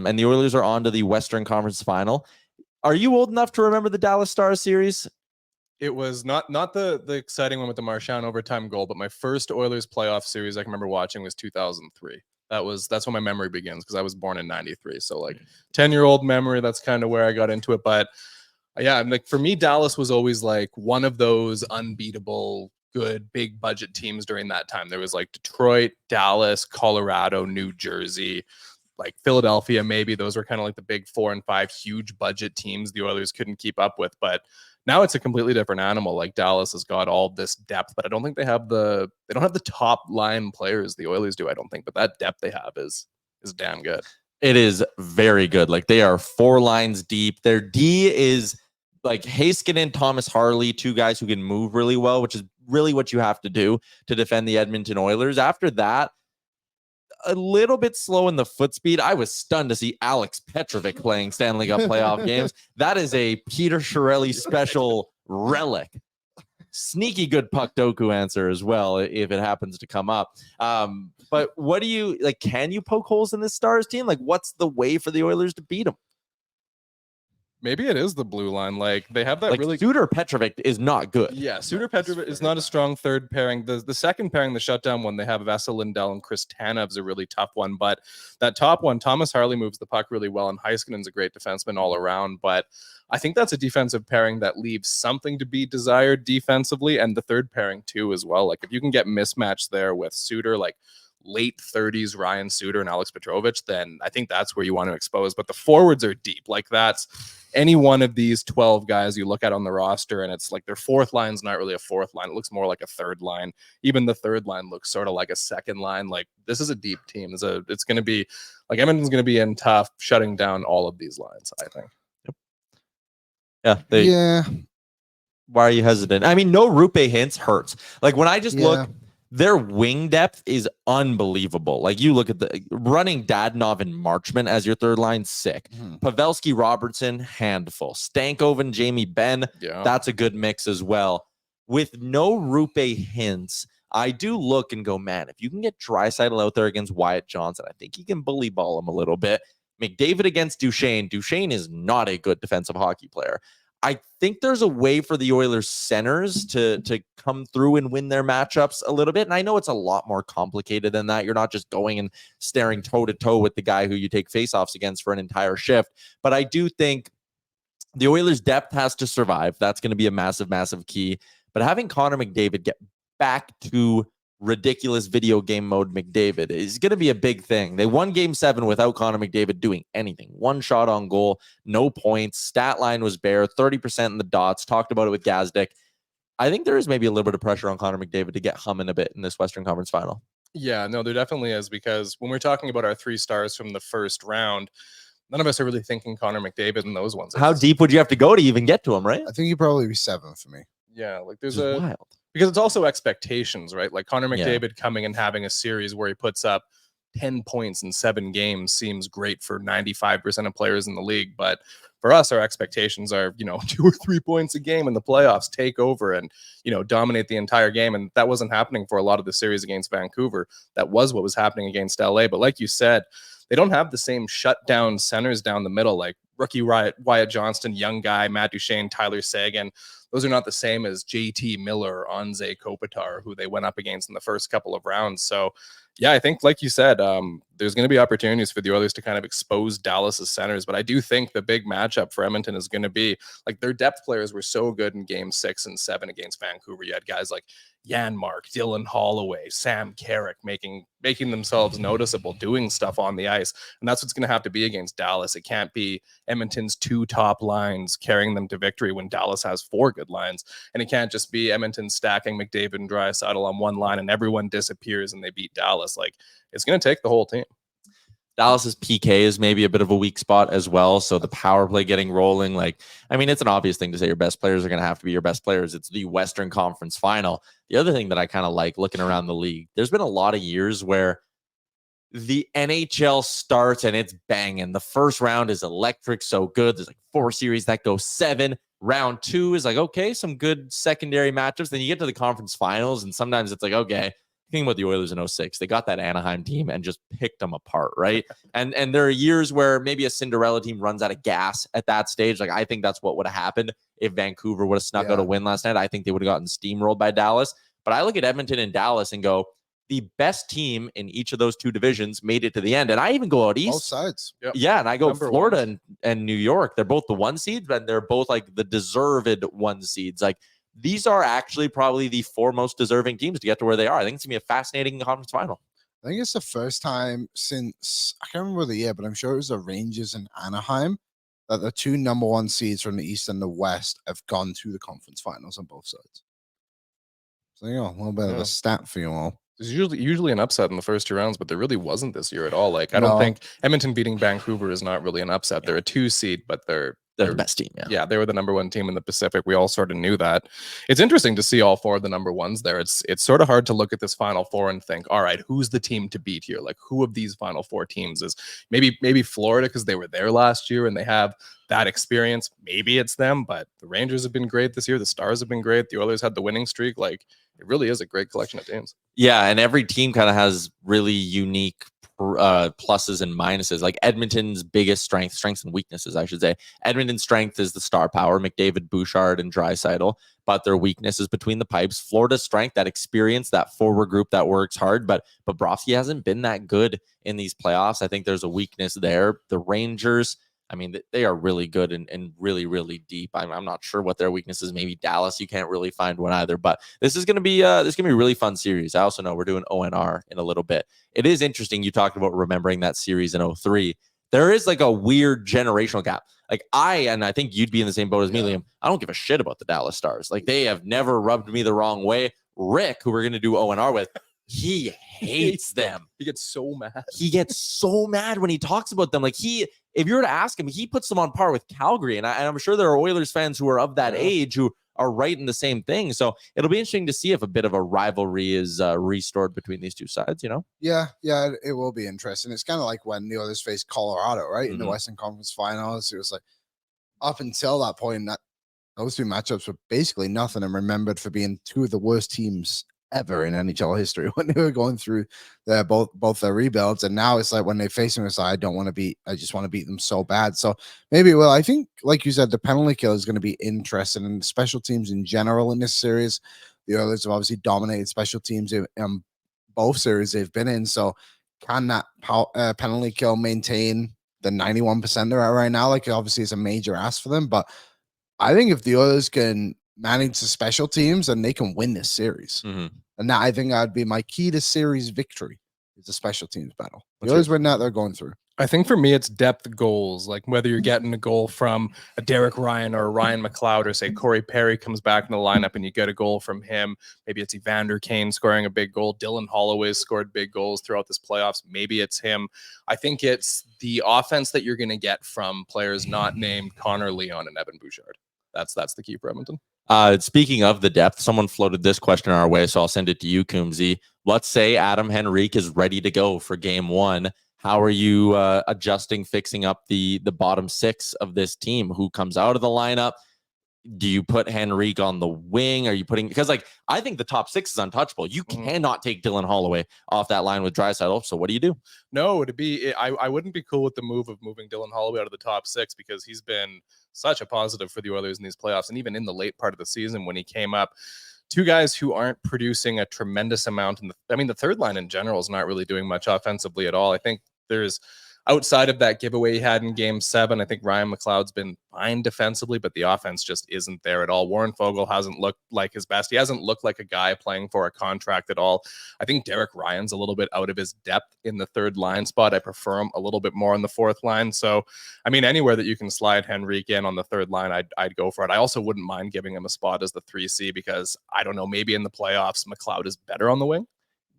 and the Oilers are on to the Western Conference Final. Are you old enough to remember the Dallas Stars series? It was not the exciting one with the Marchand overtime goal, but my first Oilers playoff series I can remember watching was 2003. That's when my memory begins, because I was born in 93. So like 10-year-old memory, that's kind of where I got into it. But yeah, like for me, Dallas was always like one of those unbeatable, good, big budget teams during that time. There was like Detroit, Dallas, Colorado, New Jersey, like Philadelphia, maybe. Those were kind of like the big 4 and 5 huge budget teams the Oilers couldn't keep up with. But now it's a completely different animal. Like Dallas has got all this depth, but I don't think they don't have the top line players the Oilers do, I don't think. But that depth they have is damn good. It is very good. Like they are 4 lines deep. Their D is like Heiskanen, Thomas Harley, 2 guys who can move really well, which is really what you have to do to defend the Edmonton Oilers. After that, a little bit slow in the foot speed. I was stunned to see Alex Petrovic playing Stanley Cup playoff games. That is a Peter Chiarelli special relic. Sneaky good puck doku answer as well, if it happens to come up. But what do you like? Can you poke holes in this Stars team? Like, what's the way for the Oilers to beat them? Maybe it is the blue line. Like they have that like really. Suter Petrovic is not good. Yeah, Suter Petrovic is not a strong third pairing. The second pairing, the shutdown one, they have Vesa Lindell and Chris Tanev's a really tough one. But that top one, Thomas Harley moves the puck really well, and Heiskanen's a great defenseman all around. But I think that's a defensive pairing that leaves something to be desired defensively, and the third pairing too as well. Like if you can get mismatched there with Suter, like late 30s Ryan Suter and Alex Petrovic, then I think that's where you want to expose. But the forwards are deep. Like that's any one of these 12 guys you look at on the roster, and it's like their fourth line's not really a fourth line. It looks more like a third line. Even the third line looks sort of like a second line. Like this is a deep team. It's going to be like Edmonton's going to be in tough shutting down all of these lines, I think. Yeah. Why are you hesitant? I mean, no Rupe Hintz hurts. Like when I just look, their wing depth is unbelievable. Like you look at the running Dadonov and Marchment as your third line, sick. Pavelski, Robertson, handful. Stankoven, Jamie Benn, that's a good mix as well. With no Rupe Hintz, I do look and go, man, if you can get Draisaitl out there against Wyatt Johnson, I think he can bully ball him a little bit. McDavid against Duchesne. Duchesne is not a good defensive hockey player. I think there's a way for the Oilers centers to come through and win their matchups a little bit. And I know it's a lot more complicated than that. You're not just going and staring toe-to-toe with the guy who you take faceoffs against for an entire shift. But I do think the Oilers' depth has to survive. That's going to be a massive, massive key. But having Connor McDavid get back to ridiculous video game mode McDavid is going to be a big thing. They won game 7 without Connor McDavid doing anything. 1 shot on goal, no points. Stat line was bare, 30% in the dots. Talked about it with Gazdick. I think there is maybe a little bit of pressure on Connor McDavid to get humming a bit in this Western Conference Final. Yeah, no, there definitely is, because when we're talking about our 3 stars from the first round, none of us are really thinking Connor McDavid in those ones. How deep would you have to go to even get to him, right? I think you'd probably be 7 for me. Yeah, like there's wild. Because it's also expectations, right? Like Connor McDavid coming and having a series where he puts up 10 points in 7 games seems great for 95% of players in the league. But for us, our expectations are, 2 or 3 points a game in the playoffs, take over and, dominate the entire game. And that wasn't happening for a lot of the series against Vancouver. That was what was happening against LA. But like you said, they don't have the same shutdown centers down the middle, like rookie Wyatt Johnston, young guy, Matt Duchesne, Tyler Seguin. Those are not the same as JT Miller, Anze Kopitar, who they went up against in the first couple of rounds. So, yeah, I think, like you said, there's going to be opportunities for the Oilers to kind of expose Dallas's centers. But I do think the big matchup for Edmonton is going to be, like, their depth players were so good in game 6 and 7 against Vancouver. You had guys like Janmark, Dylan Holloway, Sam Carrick making themselves noticeable, doing stuff on the ice. And that's what's going to have to be against Dallas. It can't be Edmonton's 2 top lines carrying them to victory when Dallas has 4 good lines. And it can't just be Edmonton stacking McDavid and Draisaitl on one line and everyone disappears and they beat Dallas. Like, it's going to take the whole team. Dallas's PK is maybe a bit of a weak spot as well. So the power play getting rolling, it's an obvious thing to say your best players are going to have to be your best players. It's the Western Conference Final. The other thing that I kind of like looking around the league, there's been a lot of years where the NHL starts and it's banging. The first round is electric, so good. There's 4 series that go 7. Round 2 is okay, some good secondary matchups. Then you get to the conference finals, and sometimes it's okay, Think about the Oilers in 06. They got that Anaheim team and just picked them apart, right? and there are years where maybe a Cinderella team runs out of gas at that stage. Like, I think that's what would have happened if Vancouver would have snuck out a win last night. I think they would have gotten steamrolled by Dallas. But I look at Edmonton and Dallas and go, the best team in each of those two divisions made it to the end. And I even go out east. Both sides. Yep. Yeah, and I go Florida and New York. They're both the 1 seeds, but they're both like the deserved 1 seeds. Like, these are actually probably the 4 most deserving teams to get to where they are. I think it's going to be a fascinating conference final. I think it's the first time since, I can't remember the year, but I'm sure it was the Rangers and Anaheim, that the 2 number 1 seeds from the East and the West have gone to the conference finals on both sides. So, a little bit of a stat for you all. There's usually an upset in the first 2 rounds, but there really wasn't this year at all. Like, I don't think Edmonton beating Vancouver is not really an upset. They're a 2 seed, but they're the best team. Yeah, they were the number 1 team in the Pacific. We all sort of knew that. It's interesting to see all 4 of the number 1s there. It's sort of hard to look at this Final Four and think, all right, who's the team to beat here? Like, who of these Final Four teams is maybe Florida, because they were there last year and they have that experience. Maybe it's them, but the Rangers have been great this year. The Stars have been great. The Oilers had the winning streak. Like, it really is a great collection of teams. Yeah, and every team kind of has really unique pluses and minuses. Like, Edmonton's biggest strengths and weaknesses, I should say. Edmonton's strength is the star power, McDavid, Bouchard, and Draisaitl, but their weakness is between the pipes. Florida's strength, that experience, that forward group that works hard, but Bobrovsky hasn't been that good in these playoffs. I think there's a weakness there. The Rangers, I mean, they are really good and really, really deep. I'm not sure what their weakness is. Maybe Dallas, you can't really find one either. But this is going to be a really fun series. I also know we're doing ONR in a little bit. It is interesting. You talked about remembering that series in 03. There is like a weird generational gap. Like, I think you'd be in the same boat as me, Liam. I don't give a shit about the Dallas Stars. Like, they have never rubbed me the wrong way. Rick, who we're going to do ONR with, he hates them. He gets so mad. He gets so mad when he talks about them. Like, if you were to ask him, he puts them on par with Calgary. And I'm sure there are Oilers fans who are of that age who are writing the same thing. So it'll be interesting to see if a bit of a rivalry is restored between these two sides, Yeah, it will be interesting. It's kind of like when the Oilers faced Colorado, right? In the Western Conference Finals. It was like, up until that point, those 2 matchups were basically nothing and remembered for being 2 of the worst teams ever in NHL history when they were going through both their rebuilds. And now it's like when they face them, it's like, I just want to beat them so bad. So maybe, I think, like you said, the penalty kill is going to be interesting, and special teams in general in this series. The Oilers have obviously dominated special teams in both series they've been in. So can that penalty kill maintain the 91% they're at right now? Like, obviously it's a major ask for them, but I think if the Oilers can manage the special teams, and they can win this series. And I think that would be my key to series victory, is the special teams battle. The Oilers win that, they're going through. I think for me, it's depth goals. Like, whether you're getting a goal from a Derek Ryan or a Ryan McLeod, or say Corey Perry comes back in the lineup and you get a goal from him. Maybe it's Evander Kane scoring a big goal. Dylan Holloway scored big goals throughout this playoffs. Maybe it's him. I think it's the offense that you're going to get from players not named Connor Leon and Evan Bouchard. That's the key for Edmonton. Speaking of the depth, someone floated this question our way, so I'll send it to you, Coombsy. Let's say Adam Henrique is ready to go for game 1. How are you adjusting, fixing up the bottom 6 of this team? Who comes out of the lineup? Do you put Henrique on the wing? Are you putting, because like, I think the top 6 is untouchable. You cannot take Dylan Holloway off that line with Draisaitl. So what do you do? No, I wouldn't be cool with the move of moving Dylan Holloway out of the top 6, because he's been such a positive for the Oilers in these playoffs. And even in the late part of the season when he came up, 2 guys who aren't producing a tremendous amount. The third line in general is not really doing much offensively at all. I think there's, outside of that giveaway he had in game 7, I think Ryan McLeod's been fine defensively, but the offense just isn't there at all. Warren Fogle hasn't looked like his best. He hasn't looked like a guy playing for a contract at all. I think Derek Ryan's a little bit out of his depth in the third line spot. I prefer him a little bit more on the fourth line. So, anywhere that you can slide Henrique in on the third line, I'd go for it. I also wouldn't mind giving him a spot as the 3C, because I don't know, maybe in the playoffs, McLeod is better on the wing.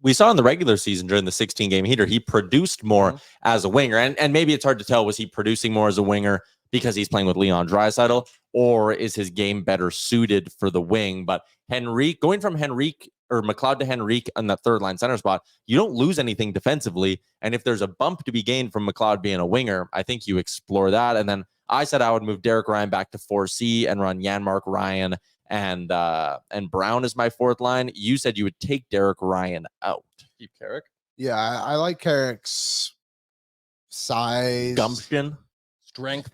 We saw in the regular season during the 16-game heater, he produced more as a winger. And maybe it's hard to tell, was he producing more as a winger because he's playing with Leon Draisaitl, or is his game better suited for the wing? But Henrique, going from Henrique or McLeod to Henrique on that third line center spot, you don't lose anything defensively. And if there's a bump to be gained from McLeod being a winger, I think you explore that. And then I said I would move Derek Ryan back to 4C and run Janmark, Ryan, and Brown is my fourth line. You said you would take Derek Ryan out. Keep Carrick. Yeah, I like Carrick's size, Gumption, strength.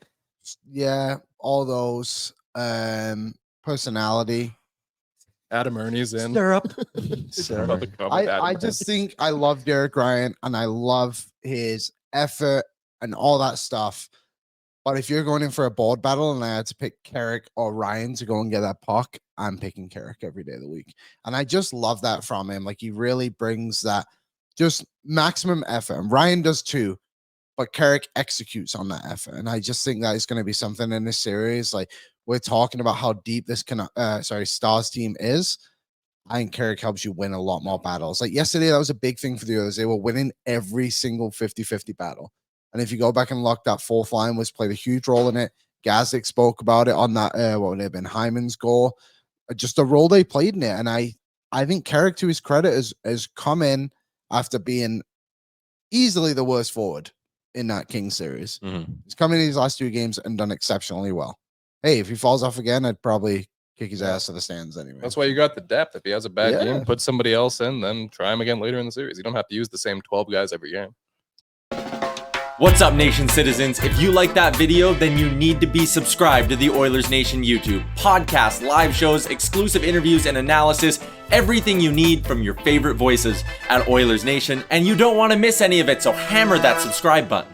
Yeah, all those. Personality. Adam Ernie's in. Stirrup. I just think I love Derek Ryan and I love his effort and all that stuff. But if you're going in for a board battle and I had to pick Carrick or Ryan to go and get that puck, I'm picking Carrick every day of the week. And I just love that from him. Like, he really brings that just maximum effort. And Ryan does too, but Carrick executes on that effort. And I just think that is going to be something in this series. Like, we're talking about how deep this Stars team is. I think Carrick helps you win a lot more battles. Like yesterday, that was a big thing for the others. They were winning every single 50-50 battle. And if you go back and look, that fourth line was played a huge role in it. Gazdic spoke about it on that, what would it have been, Hyman's goal. Just the role they played in it. And I think Carrick, to his credit, has come in after being easily the worst forward in that Kings series. He's come in these last 2 games and done exceptionally well. Hey, if he falls off again, I'd probably kick his ass to the stands anyway. That's why you got the depth. If he has a bad game, put somebody else in, then try him again later in the series. You don't have to use the same 12 guys every game. What's up, Nation citizens? If you like that video, then you need to be subscribed to the Oilers Nation YouTube. Podcasts, live shows, exclusive interviews, and analysis. Everything you need from your favorite voices at Oilers Nation. And you don't want to miss any of it, so hammer that subscribe button.